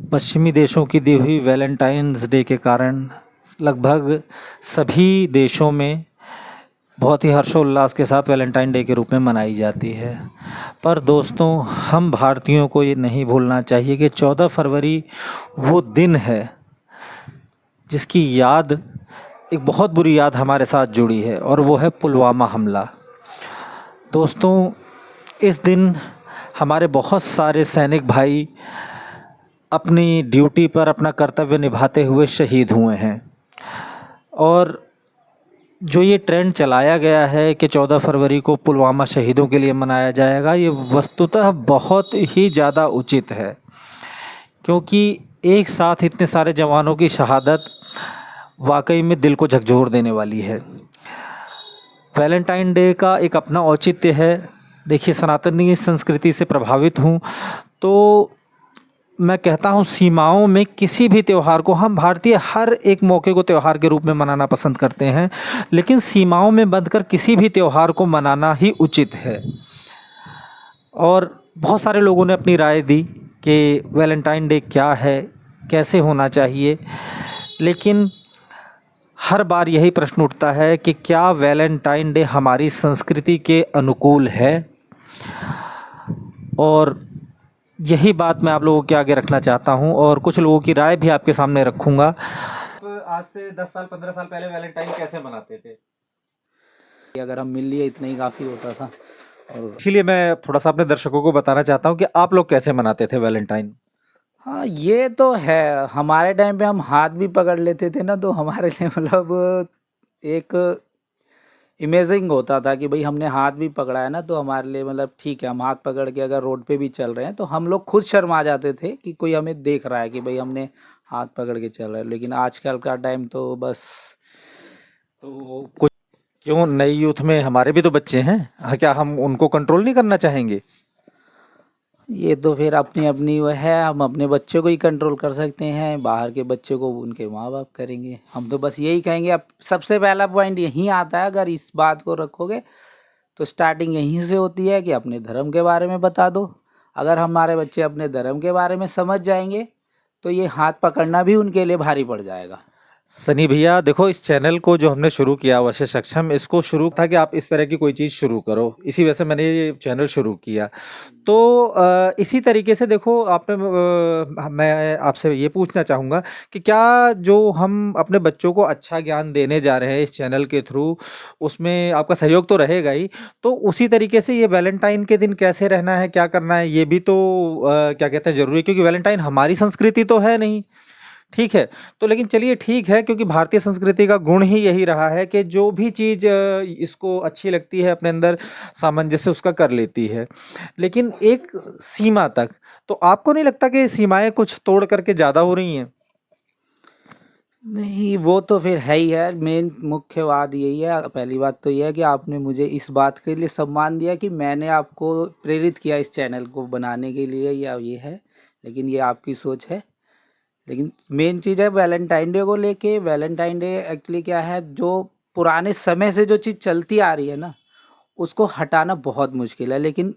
पश्चिमी देशों की दी हुई वैलेंटाइन्स डे के कारण लगभग सभी देशों में बहुत ही हर्षोल्लास के साथ वैलेंटाइन डे के रूप में मनाई जाती है। पर दोस्तों, हम भारतीयों को ये नहीं भूलना चाहिए कि 14 फरवरी वो दिन है जिसकी याद, एक बहुत बुरी याद हमारे साथ जुड़ी है, और वो है पुलवामा हमला। दोस्तों, इस दिन हमारे बहुत सारे सैनिक भाई अपनी ड्यूटी पर अपना कर्तव्य निभाते हुए शहीद हुए हैं। और जो ये ट्रेंड चलाया गया है कि 14 फरवरी को पुलवामा शहीदों के लिए मनाया जाएगा, ये वस्तुतः बहुत ही ज़्यादा उचित है, क्योंकि एक साथ इतने सारे जवानों की शहादत वाकई में दिल को झकझोर देने वाली है। वैलेंटाइन डे का एक अपना औचित्य है। देखिए, सनातनी संस्कृति से प्रभावित हूँ तो मैं कहता हूँ, सीमाओं में किसी भी त्यौहार को, हम भारतीय हर एक मौके को त्यौहार के रूप में मनाना पसंद करते हैं, लेकिन सीमाओं में बंधकर किसी भी त्यौहार को मनाना ही उचित है। और बहुत सारे लोगों ने अपनी राय दी कि वैलेंटाइन डे क्या है, कैसे होना चाहिए, लेकिन हर बार यही प्रश्न उठता है कि क्या वैलेंटाइन डे हमारी संस्कृति के अनुकूल है। और यही बात मैं आप लोगों के आगे रखना चाहता हूं, और कुछ लोगों की राय भी आपके सामने रखूंगा। आज से 10 साल 15 साल पहले वैलेंटाइन कैसे मनाते थे? अगर हम मिल लिए इतना ही काफ़ी होता था। और इसीलिए मैं थोड़ा सा अपने दर्शकों को बताना चाहता हूं कि आप लोग कैसे मनाते थे वैलेंटाइन। हाँ, ये तो है। हमारे टाइम पे हम हाथ भी पकड़ लेते थे ना, तो हमारे लिए मतलब एक इमेजिंग होता था कि भाई हमने हाथ भी पकड़ा है ना, तो हमारे लिए मतलब ठीक है। हम हाथ पकड़ के अगर रोड पे भी चल रहे हैं तो हम लोग खुद शर्मा जाते थे कि कोई हमें देख रहा है कि भाई हमने हाथ पकड़ के चल रहे हैं। लेकिन आजकल का टाइम तो बस तो कुछ क्यों, नई यूथ में हमारे भी तो बच्चे हैं, क्या हम उनको कंट्रोल नहीं करना चाहेंगे? ये तो फिर अपनी अपनी वो है। हम अपने बच्चों को ही कंट्रोल कर सकते हैं, बाहर के बच्चों को उनके माँ बाप करेंगे। हम तो बस यही कहेंगे। अब सबसे पहला पॉइंट यहीं आता है, अगर इस बात को रखोगे तो स्टार्टिंग यहीं से होती है कि अपने धर्म के बारे में बता दो। अगर हमारे बच्चे अपने धर्म के बारे में समझ जाएंगे तो ये हाथ पकड़ना भी उनके लिए भारी पड़ जाएगा। सनी भैया, देखो, इस चैनल को जो हमने शुरू किया अवश्य सक्षम, इसको शुरू था कि आप इस तरह की कोई चीज़ शुरू करो, इसी वजह से मैंने ये चैनल शुरू किया। तो इसी तरीके से देखो, आपने मैं आपसे ये पूछना चाहूँगा कि क्या जो हम अपने बच्चों को अच्छा ज्ञान देने जा रहे हैं इस चैनल के थ्रू, उसमें आपका सहयोग तो रहेगा ही, तो उसी तरीके से ये वैलेंटाइन के दिन कैसे रहना है, क्या करना है, ये भी तो क्या कहते हैं, ज़रूरी है, क्योंकि वैलेंटाइन हमारी संस्कृति तो है नहीं। ठीक है, तो लेकिन चलिए ठीक है, क्योंकि भारतीय संस्कृति का गुण ही यही रहा है कि जो भी चीज़ इसको अच्छी लगती है अपने अंदर सामंजस्य उसका कर लेती है, लेकिन एक सीमा तक। तो आपको नहीं लगता कि सीमाएं कुछ तोड़ करके ज़्यादा हो रही हैं? नहीं, वो तो फिर है ही है। मेन मुख्य बात यही है। पहली बात तो ये है कि आपने मुझे इस बात के लिए सम्मान दिया कि मैंने आपको प्रेरित किया इस चैनल को बनाने के लिए, या ये है। लेकिन ये आपकी सोच है। लेकिन मेन चीज़ है वैलेंटाइन डे को लेके। वैलेंटाइन डे एक्चुअली क्या है, जो पुराने समय से जो चीज़ चलती आ रही है ना, उसको हटाना बहुत मुश्किल है, लेकिन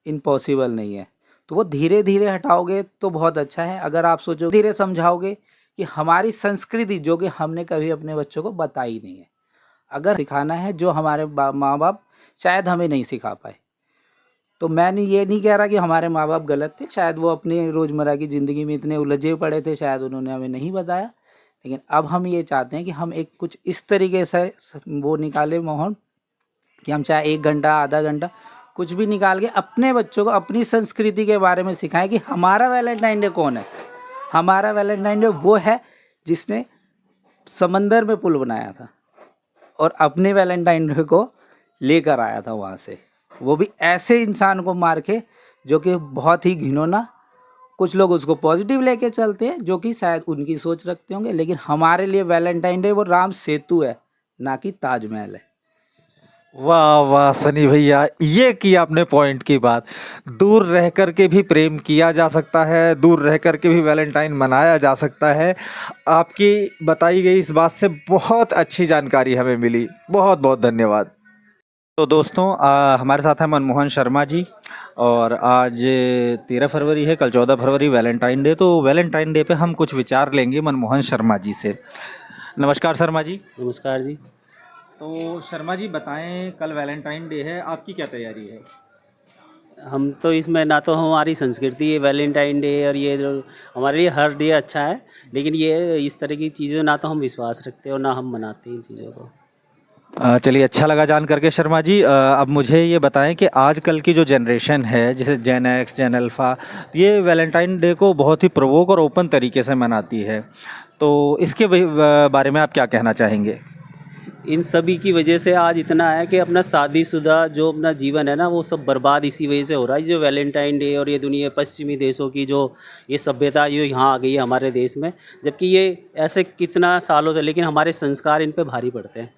इम्पॉसिबल नहीं है। तो वो धीरे धीरे हटाओगे तो बहुत अच्छा है। अगर आप सोचो धीरे समझाओगे कि हमारी संस्कृति जो कि हमने कभी अपने बच्चों को बताई नहीं है, अगर सिखाना है जो हमारे माँ बाप शायद हमें नहीं सिखा पाए। तो मैंने ये नहीं कह रहा कि हमारे माँ बाप गलत थे, शायद वो अपनी रोज़मर्रा की ज़िंदगी में इतने उलझे पड़े थे, शायद उन्होंने हमें नहीं बताया। लेकिन अब हम ये चाहते हैं कि हम एक कुछ इस तरीके से वो निकाले माहौल कि हम चाहे 1 घंटा, आधा घंटा, कुछ भी निकाल के अपने बच्चों को अपनी संस्कृति के बारे में सिखाएं कि हमारा वैलेंटाइन डे कौन है। हमारा वैलेंटाइन डे वो है जिसने समंदर में पुल बनाया था और अपने वैलेंटाइन डे को लेकर आया था वहाँ से, वो भी ऐसे इंसान को मार के जो कि बहुत ही घिनौना। कुछ लोग उसको पॉजिटिव लेके चलते हैं जो कि शायद उनकी सोच रखते होंगे, लेकिन हमारे लिए वैलेंटाइन डे वो राम सेतु है, ना कि ताजमहल है। वाह वाह सनी भैया, ये की आपने पॉइंट की बात। दूर रह कर के भी प्रेम किया जा सकता है, दूर रह कर के भी वैलेंटाइन मनाया जा सकता है। आपकी बताई गई इस बात से बहुत अच्छी जानकारी हमें मिली। बहुत बहुत धन्यवाद। तो दोस्तों हमारे साथ हैं मनमोहन शर्मा जी और आज 13 फरवरी है, कल 14 फरवरी वैलेंटाइन डे। तो वैलेंटाइन डे पे हम कुछ विचार लेंगे मनमोहन शर्मा जी से। नमस्कार शर्मा जी। नमस्कार जी। तो शर्मा जी बताएं, कल वैलेंटाइन डे है, आपकी क्या तैयारी है? हम तो इसमें ना तो हमारी संस्कृति है वैलेंटाइन डे और ये जो हमारे लिए हर डे अच्छा है, लेकिन ये इस तरह की चीज़ें ना तो हम विश्वास रखते हैं और ना हम मनाते हैं इन चीज़ों को। चलिए, अच्छा लगा जान करके शर्मा जी। अब मुझे ये बताएं कि आजकल की जो जनरेशन है, जैसे जेन एक्स, जेन अल्फ़ा, ये वैलेंटाइन डे को बहुत ही प्रवोक और ओपन तरीके से मनाती है। तो इसके बारे में आप क्या कहना चाहेंगे? इन सभी की वजह से आज इतना है कि अपना शादीशुदा जो अपना जीवन है ना, वो सब बर्बाद इसी वजह से हो रहा है। जो वैलेंटाइन डे और ये दुनिया पश्चिमी देशों की जो ये सभ्यता ये यहाँ आ गई है हमारे देश में, जबकि ये ऐसे कितना सालों से, लेकिन हमारे संस्कार इन पे भारी पड़ते हैं।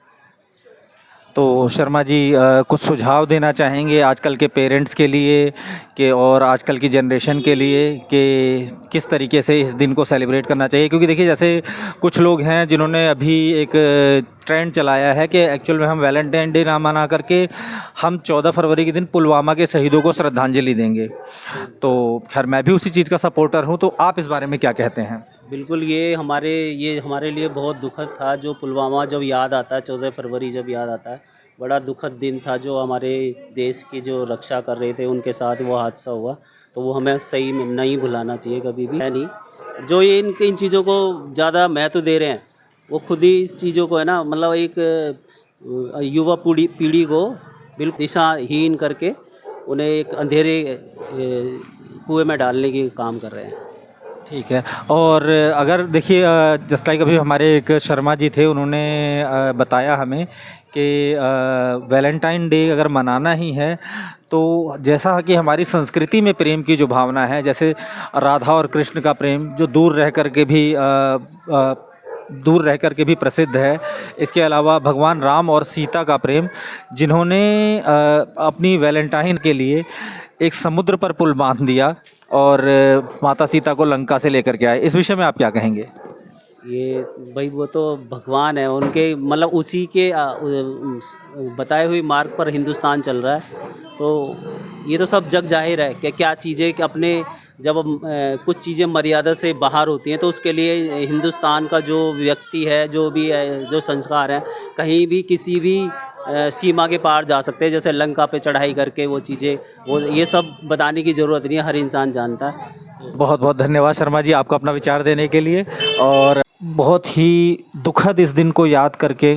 तो शर्मा जी कुछ सुझाव देना चाहेंगे आजकल के पेरेंट्स के लिए कि और आजकल की जनरेशन के लिए कि किस तरीके से इस दिन को सेलिब्रेट करना चाहिए? क्योंकि देखिए, जैसे कुछ लोग हैं जिन्होंने अभी एक ट्रेंड चलाया है कि एक्चुअल में हम वैलेंटाइन डे ना मना करके हम 14 फरवरी के दिन पुलवामा के शहीदों को श्रद्धांजलि देंगे। तो खैर, मैं भी उसी चीज़ का सपोर्टर हूँ। तो आप इस बारे में क्या कहते हैं? बिल्कुल, ये हमारे लिए बहुत दुखद था। जो पुलवामा जब याद आता है, 14 फरवरी जब याद आता है, बड़ा दुखद दिन था। जो हमारे देश की जो रक्षा कर रहे थे उनके साथ वो हादसा हुआ, तो वो हमें सही में नहीं भुलाना चाहिए कभी भी, है नहीं। जो ये इन चीज़ों को ज़्यादा महत्व दे रहे हैं, वो खुद ही इस चीज़ों को है ना, मतलब एक युवा पीढ़ी को बिल्कुल दिशाहीन करके उन्हें एक अंधेरे कुएं में डालने की काम कर रहे हैं। ठीक है। और अगर देखिए, जस्ट लाइक अभी हमारे एक शर्मा जी थे, उन्होंने बताया हमें कि वैलेंटाइन डे अगर मनाना ही है तो जैसा कि हमारी संस्कृति में प्रेम की जो भावना है, जैसे राधा और कृष्ण का प्रेम जो दूर रह कर के भी प्रसिद्ध है। इसके अलावा भगवान राम और सीता का प्रेम, जिन्होंने अपनी वैलेंटाइन के लिए एक समुद्र पर पुल बांध दिया और माता सीता को लंका से लेकर के आए। इस विषय में आप क्या कहेंगे? ये भाई, वो तो भगवान है, उनके मतलब उसी के बताए हुए मार्ग पर हिंदुस्तान चल रहा है। तो ये तो सब जग जाहिर है कि क्या चीज़ें कि अपने जब कुछ चीज़ें मर्यादा से बाहर होती हैं, तो उसके लिए हिंदुस्तान का जो व्यक्ति है, जो भी है, जो संस्कार है, कहीं भी किसी भी सीमा के पार जा सकते हैं। जैसे लंका पे चढ़ाई करके वो चीज़ें, वो ये सब बताने की ज़रूरत नहीं है, हर इंसान जानता है। बहुत बहुत धन्यवाद शर्मा जी, आपको अपना विचार देने के लिए। और बहुत ही दुखद इस दिन को याद करके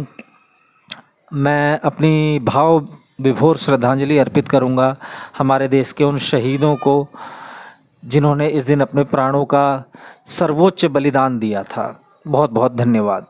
मैं अपनी भाव विभोर श्रद्धांजलि अर्पित करूंगा हमारे देश के उन शहीदों को, जिन्होंने इस दिन अपने प्राणों का सर्वोच्च बलिदान दिया था। बहुत बहुत धन्यवाद।